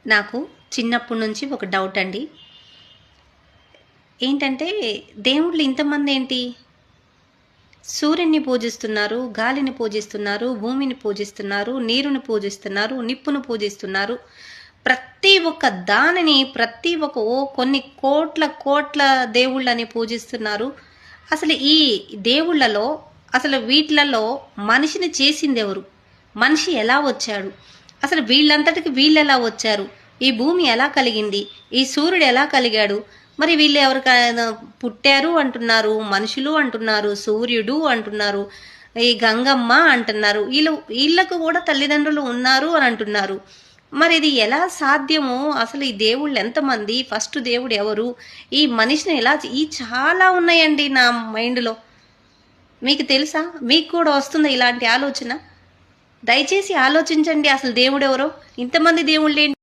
నాకు చిన్నప్పటి నుంచి ఒక డౌట్ అండి. ఏంటంటే దేవుళ్ళు ఇంతమంది ఏంటి? సూర్యుడిని పూజిస్తున్నారు, గాలిని పూజిస్తున్నారు, భూమిని పూజిస్తున్నారు, నీరుని పూజిస్తున్నారు, నిప్పును పూజిస్తున్నారు. ప్రతి ఒక్క దానిని ప్రతి ఒక్క కొన్ని కోట్ల కోట్ల దేవుళ్ళని పూజిస్తున్నారు. అసలు ఈ దేవుళ్ళలో అసలు వీటిలలో మనిషిని చేసిందెవరు? మనిషి ఎలా వచ్చాడు? అసలు వీళ్ళంతటికి వీళ్ళు ఎలా వచ్చారు? ఈ భూమి ఎలా కలిగింది? ఈ సూర్యుడు ఎలా కలిగాడు? మరి వీళ్ళు ఎవరికైనా పుట్టారు అంటున్నారు, మనుషులు అంటున్నారు, సూర్యుడు అంటున్నారు, ఈ గంగమ్మ అంటున్నారు. వీళ్ళకు కూడా తల్లిదండ్రులు ఉన్నారు అని అంటున్నారు. మరి ఇది ఎలా సాధ్యమో? అసలు ఈ దేవుళ్ళు ఎంతమంది? ఫస్ట్ దేవుడు ఎవరు? ఈ మనిషిని ఎలా ఈ చాలా ఉన్నాయండి నా మైండ్లో. మీకు తెలుసా? మీకు కూడా వస్తుందా ఇలాంటి ఆలోచన? దయచేసి ఆలోచించండి. అసలు దేవుడెవరో? ఇంతమంది దేవుళ్ళేంటి?